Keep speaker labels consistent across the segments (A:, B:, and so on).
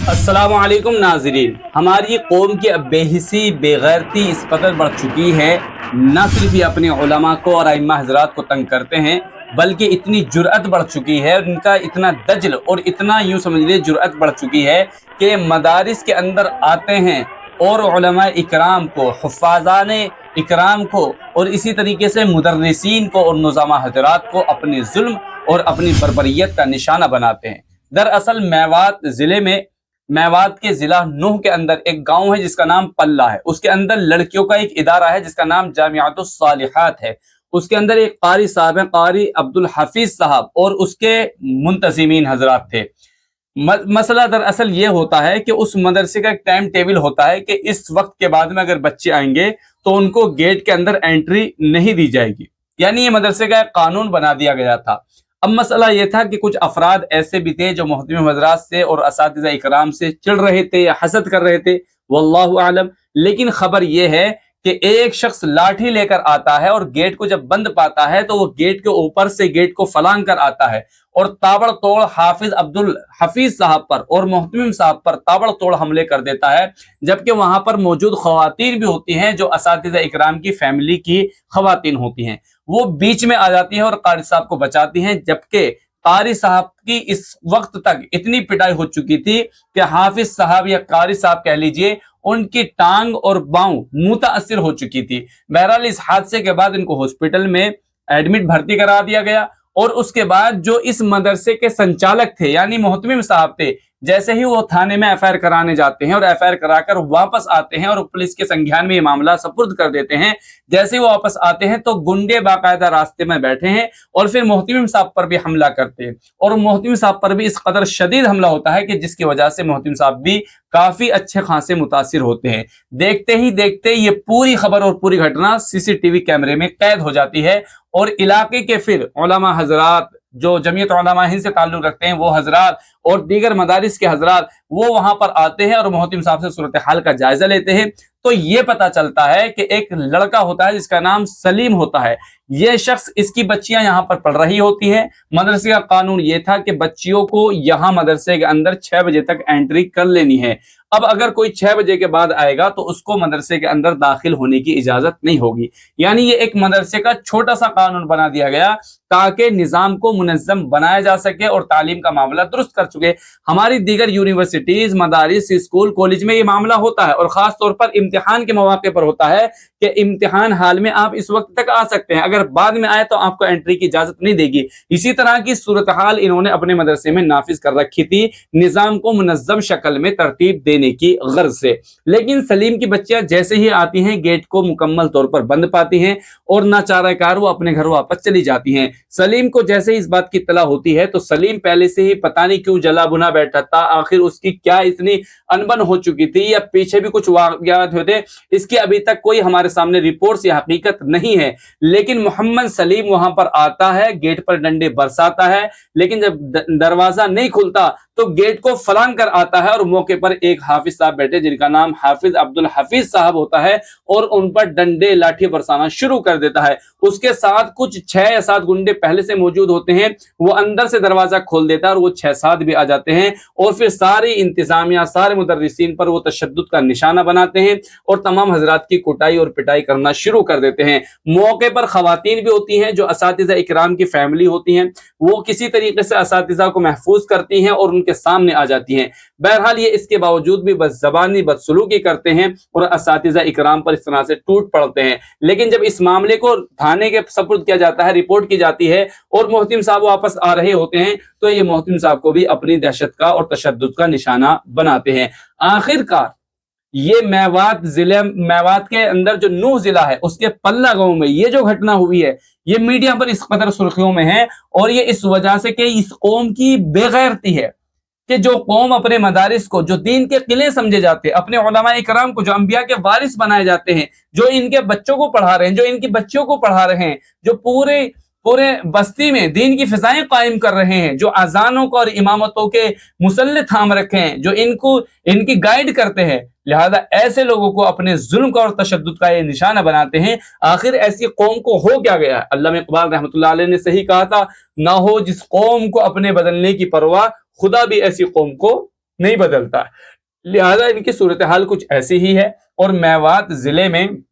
A: अस्सलामु अलैकुम नाज़रीन। हमारी कौम की अब बेहिसी बेगैरती इस कदर बढ़ चुकी है, न सिर्फ ये अपने उलमा को और अइम्मा हज़रात को तंग करते हैं, बल्कि इतनी जुर्अत बढ़ चुकी है, उनका इतना दज्ल और इतना यूँ समझ लीजिए जुर्अत बढ़ चुकी है कि मदारिस के अंदर आते हैं और उलमा इकराम को, हुफ़्फ़ाज़ान इकराम को और इसी तरीके से मुदर्रिसीन को और नुज़ामा हज़रात को अपने जुल्म और अपनी बर्बरियत का निशाना बनाते हैं। दरअसल मेवात के ज़िला नूह के अंदर एक गांव है जिसका नाम पल्ला है। उसके अंदर लड़कियों का एक इदारा है जिसका नाम जामियातुस सालिहात है। उसके अंदर एक कारी साहब हैं, कारी अब्दुल हफीज साहब, और उसके मुंतजिमीन हजरात थे। मसला दरअसल ये होता है कि उस मदरसे का एक टाइम टेबल होता है कि इस वक्त के बाद में अगर बच्चे आएंगे तो उनको गेट के अंदर एंट्री नहीं दी जाएगी। यानी ये मदरसे का एक कानून बना दिया गया था। अब मसला ये था कि कुछ अफराद ऐसे भी थे जो मोहतरम हज़रात से और असातिज़ा इकराम से चिढ़ रहे थे या हसद कर रहे थे, वल्लाहु आलम। लेकिन खबर ये है कि एक शख्स लाठी लेकर आता है और गेट को जब बंद पाता है तो वो गेट के ऊपर से गेट को फलांग कर आता है और ताबड़तोड़ हाफिज अब्दुल हफीज साहब पर और मोहतमिम साहब पर ताबड़तोड़ हमले कर देता है, जबकि वहां पर मौजूद खवातीन भी होती हैं जो असातिज़ा इकराम की फैमिली की खवातीन होती हैं। वो बीच में आ जाती हैं और कारी साहब को बचाती हैं, जबकि कारी साहब की इस वक्त तक इतनी पिटाई हो चुकी थी कि हाफिज साहब या कारी साहब कह लीजिए, उनकी टांग और बांव मुतासिर हो चुकी थी। बहरहाल इस हादसे के बाद इनको हॉस्पिटल में एडमिट भर्ती करा दिया गया और उसके बाद जो इस मदरसे के संचालक थे यानी मोहतमिम साहब थे, जैसे ही वो थाने में एफआईआर कराने जाते हैं और एफआईआर कराकर वापस आते हैं और पुलिस के संज्ञान में ये मामला सपुर्द कर देते हैं, जैसे ही वो वापस आते हैं तो गुंडे बाकायदा रास्ते में बैठे हैं और फिर मोहतमिम साहब पर भी हमला करते हैं। और मोहतमिम साहब पर भी इस कदर शदीद हमला होता है कि जिसकी वजह से मोहतमिम साहब भी काफी अच्छे खासे मुतासिर होते हैं। देखते ही देखते ये पूरी खबर और पूरी घटना सीसीटीवी कैमरे में कैद हो जाती है और इलाके के फिर उलमा हजरात जो जमीयत उलमा हिंद से ताल्लुक रखते हैं वो हजरात और दीगर मदारिस के हजरात वो वहां पर आते हैं और मोहतमिम साहब से सूरत हाल का जायजा लेते हैं। तो ये पता चलता है कि एक लड़का होता है जिसका नाम सलीम होता है। ये शख्स, इसकी बच्चियां यहाँ पर पढ़ रही होती हैं। मदरसे का कानून ये था कि बच्चियों को यहाँ मदरसे के अंदर 6 बजे तक एंट्री कर लेनी है। अब अगर कोई 6 बजे के बाद आएगा तो उसको मदरसे के अंदर दाखिल होने की इजाजत नहीं होगी। यानी ये एक मदरसे का छोटा सा कानून बना दिया गया ताकि निजाम को मुनज़्ज़म बनाया जा सके और तालीम का मामला दुरुस्त कर चुके। हमारी दीगर यूनिवर्सिटीज, मदारिस, स्कूल, कॉलेज में ये मामला होता है और खास तौर पर इम्तिहान के मौके पर होता है कि इम्तिहान हाल में आप इस वक्त तक आ सकते हैं, अगर बाद में आए तो आपको एंट्री की इजाजत नहीं देगी। इसी तरह की सूरत हाल इन्होंने अपने मदरसे में नाफिज कर रखी थी, निजाम को मुनज़्ज़म शक्ल में तरतीब देने की गर्ज से। लेकिन सलीम की बच्चियां जैसे ही आती हैं गेट को मुकम्मल तौर पर बंद पाती हैं और नाचाराकार वो अपने घर वापस चली जाती हैं। सलीम को जैसे ही इस बात की इत्तला होती है तो सलीम पहले से ही पता नहीं क्यों जला बुना बैठा था, आखिर उसकी क्या इतनी अनबन हो चुकी थी या पीछे भी कुछ वाक़यात होते, इसकी अभी तक कोई हमारे सामने रिपोर्ट्स या हकीकत नहीं है। लेकिन मोहम्मद सलीम वहां पर आता है, गेट पर डंडे बरसाता है, लेकिन जब दरवाजा नहीं खुलता तो गेट को फलांग कर आता है और मौके पर एक हाफिज साहब बैठे जिनका नाम हाफिज अब्दुल हफीज साहब होता है और उन पर डंडे लाठी बरसाना शुरू कर देता है। उसके साथ कुछ 6 या 7 गुंडे पहले से मौजूद होते हैं, वो अंदर से दरवाजा खोल देता है और वो 6-7 भी आ जाते हैं और फिर सारी इंतजामिया, सारे मुदर्रिसीन पर वो तशद्दुद का निशाना बनाते हैं और तमाम हजरात की कुटाई और पिटाई करना शुरू कर देते हैं। मौके पर खवातीन भी होती हैं जो असातिज़ा इकराम की फैमिली होती हैं, वो किसी तरीके से असातिज़ा को महफूज करती हैं और उनके सामने आ जाती हैं। बहरहाल ये इसके बावजूद भी बदज़बानी बदसलूकी करते हैं और असातिज़ा इकराम पर इस तरह से टूट पड़ते हैं। लेकिन जब इस मामले को थाने के सपुर्द किया जाता है, रिपोर्ट की जाती है और मोहतमिम साहब वापस आ रहे होते हैं तो ये मोहतमिम साहब को भी अपनी दहशत का और तशद्दुद का निशाना बनाते हैं। आखिरकार ये मेवात के अंदर जो नूह जिला है उसके पल्ला गांव में ये जो घटना हुई है ये मीडिया पर इस कदर सुर्खियों में है और ये इस वजह से कि इस कौम की बेगैरती है कि जो कौम अपने मदारिस को, जो दीन के किले समझे जाते हैं, अपने उलमा इकराम को जो अंबिया के वारिस बनाए जाते हैं, जो इनके बच्चों को पढ़ा रहे हैं, जो इनकी बच्चियों को पढ़ा रहे हैं, जो पूरे बस्ती में दीन की फिजाएं कायम कर रहे हैं, जो अजानों को और इमामतों के मुसल्ले थाम रखे हैं, जो इनकी गाइड करते हैं, लिहाजा ऐसे लोगों को अपने जुल्म का और तशद्दुद का ये निशाना बनाते हैं। आखिर ऐसी कौम को हो क्या गया? अल्लामा इकबाल रहमतुल्लाह अलैह ने सही कहा था, ना हो जिस कौम को अपने बदलने की परवाह, खुदा भी ऐसी कौम को नहीं बदलता है। लिहाजा इनकी सूरत हाल कुछ ऐसी ही है। और मेवात जिले में,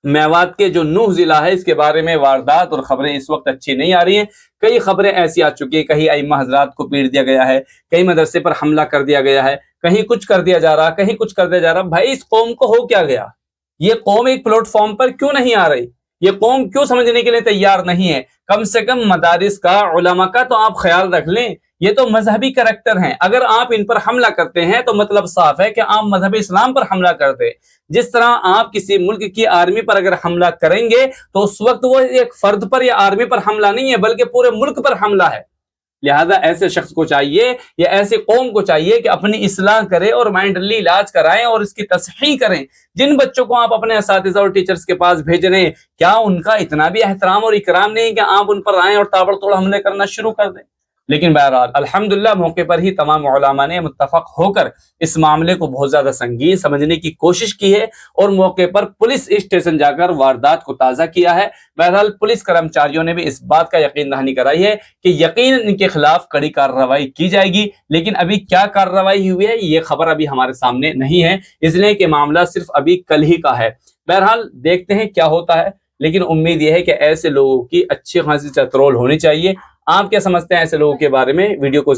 A: मेवात के जो नूह जिला है, इसके बारे में वारदात और खबरें इस वक्त अच्छी नहीं आ रही हैं। कई खबरें ऐसी आ चुकी है, कहीं अइम्मा हजरात को पीट दिया गया है, कहीं मदरसे पर हमला कर दिया गया है, कहीं कुछ कर दिया जा रहा, कहीं कुछ कर दिया जा रहा। भाई इस कौम को हो क्या गया? ये कौम एक प्लेटफॉर्म पर क्यों नहीं आ रही? ये कौम क्यों समझने के लिए तैयार नहीं है? कम से कम मदारिस का, उलमा का तो आप ख्याल रख लें। ये तो मजहबी करैक्टर हैं, अगर आप इन पर हमला करते हैं तो मतलब साफ है कि आप मजहब इस्लाम पर हमला करते हैं। जिस तरह आप किसी मुल्क की आर्मी पर अगर हमला करेंगे तो उस वक्त वो एक फर्द पर या आर्मी पर हमला नहीं है, बल्कि पूरे मुल्क पर हमला है। लिहाजा ऐसे शख्स को चाहिए या ऐसे कौम को चाहिए कि अपनी इस्लाह करे और मेंटली इलाज कराएं और इसकी तस्हीह करें। जिन बच्चों को आप अपने असातिज़ा और टीचर्स के पास भेज रहे हैं, क्या उनका इतना भी एहतराम और इकराम नहीं कि आप उन पर आएं और ताबड़तोड़ हमले करना शुरू कर दें? लेकिन बहरहाल अल्हम्दुलिल्लाह मौके पर ही तमाम उलमा ने मुत्तफक होकर इस मामले को बहुत ज्यादा संगीन समझने की कोशिश की है और मौके पर पुलिस स्टेशन जाकर वारदात को ताज़ा किया है। बहरहाल पुलिस कर्मचारियों ने भी इस बात का यकीन दहानी कराई है कि यकीनन इनके खिलाफ कड़ी कार्रवाई की जाएगी। लेकिन अभी क्या कार्रवाई हुई है ये खबर अभी हमारे सामने नहीं है, इसलिए कि मामला सिर्फ अभी कल ही का है। बहरहाल देखते हैं क्या होता है, लेकिन उम्मीद यह है कि ऐसे लोगों की अच्छी खासी चतरोल होनी चाहिए। आप क्या समझते हैं ऐसे लोगों के बारे में? वीडियो को